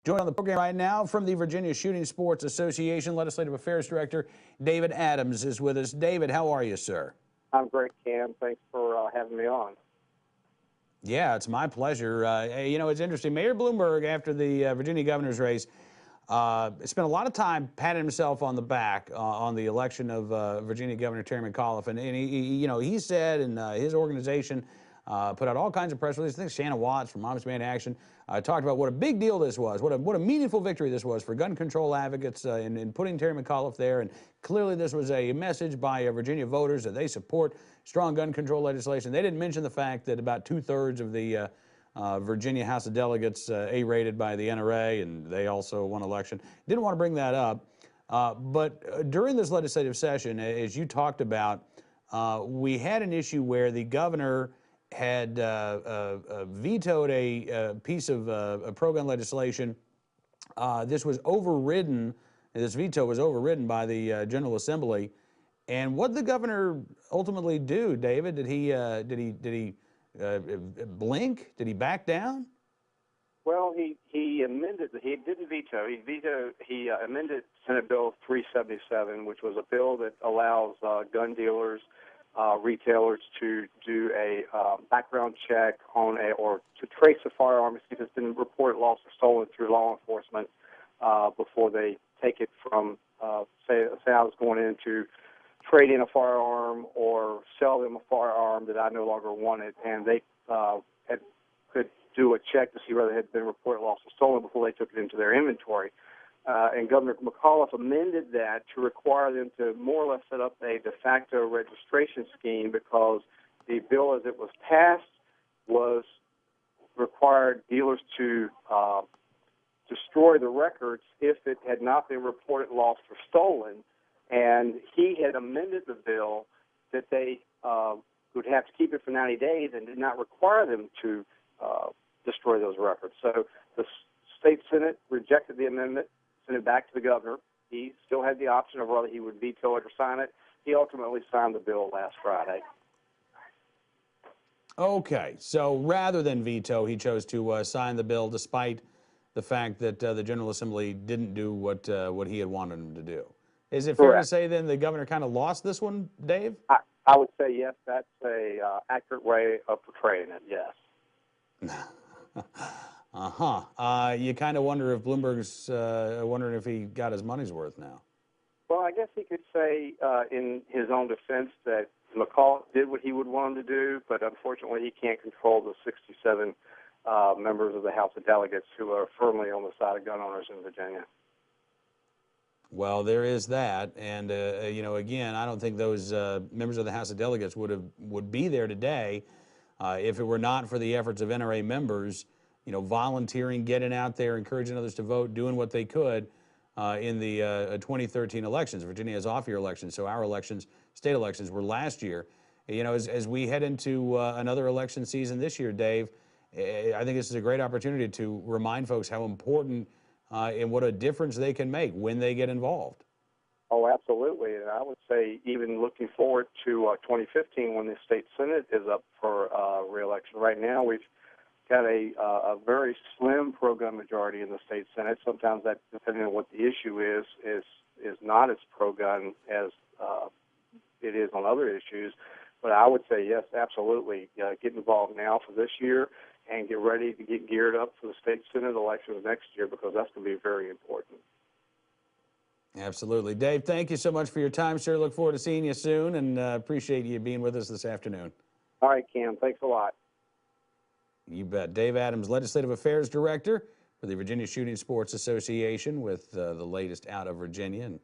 Joined on the program right now from the Virginia Shooting Sports Association, Legislative Affairs Director David Adams is with us. David, how are you, sir? I'm great, Cam. Thanks for having me on. Yeah, it's my pleasure. You know, it's interesting. Mayor Bloomberg, after the Virginia governor's race, spent a lot of time patting himself on the back on the election of Virginia Governor Terry McAuliffe, and he said, and his organization put out all kinds of press releases. I think Shannon Watts from Moms Demand Action talked about what a big deal this was, what a meaningful victory this was for gun control advocates in putting Terry McAuliffe there. And clearly this was a message by Virginia voters that they support strong gun control legislation. They didn't mention the fact that about 2/3 of the Virginia House of Delegates A-rated by the NRA, and they also won election. Didn't want to bring that up. But during this legislative session, as you talked about, we had an issue where the governor had vetoed a piece of pro-gun legislation. This was overridden. This veto was overridden by the General Assembly. And what did the governor ultimately do, David? Did he blink? Did he back down? Well, he amended. He didn't veto. He amended Senate Bill 377, which was a bill that allows gun dealers, retailers to do a background check on or to trace a firearm if it's been reported lost or stolen through law enforcement before they take it from, say I was going in to trade in a firearm or sell them a firearm that I no longer wanted, and they could do a check to see whether it had been reported lost or stolen before they took it into their inventory. And Governor McAuliffe amended that to require them to more or less set up a de facto registration scheme, because the bill as it was passed was required dealers to destroy the records if it had not been reported lost or stolen. And he had amended the bill that they would have to keep it for 90 days and did not require them to destroy those records. So the state Senate rejected the amendment, sent it back to the governor. He still had the option of whether he would veto it or sign it. He ultimately signed the bill last Friday. Okay, so rather than veto, he chose to sign the bill despite the fact that the General Assembly didn't do what he had wanted him to do. Is it fair to say then the governor kind of lost this one, Dave? I would say yes. That's a accurate way of portraying it, yes. You kind of wonder if Bloomberg's wondering if he got his money's worth now. Well, I guess he could say in his own defense that McAuliffe did what he would want him to do, but unfortunately he can't control the 67 members of the House of Delegates who are firmly on the side of gun owners in Virginia. Well, there is that, and you know, again, I don't think those members of the House of Delegates would be there today if it were not for the efforts of NRA members, you know, volunteering, getting out there, encouraging others to vote, doing what they could in the 2013 elections. Virginia has off-year elections, so our elections, state elections, were last year. You know, as we head into another election season this year, Dave, I think this is a great opportunity to remind folks how important and what a difference they can make when they get involved. Oh, absolutely. And I would say even looking forward to 2015 when the state Senate is up for re-election. Right now we've got a very slim pro-gun majority in the state Senate. Sometimes that, depending on what the issue is not as pro-gun as it is on other issues. But I would say yes, absolutely. Get involved now for this year and get ready to get geared up for the state Senate elections next year, because that's going to be very important. Absolutely. Dave, thank you so much for your time, sir. Look forward to seeing you soon, and appreciate you being with us this afternoon. All right, Cam. Thanks a lot. You bet. Dave Adams, Legislative Affairs Director for the Virginia Shooting Sports Association, with the latest out of Virginia. And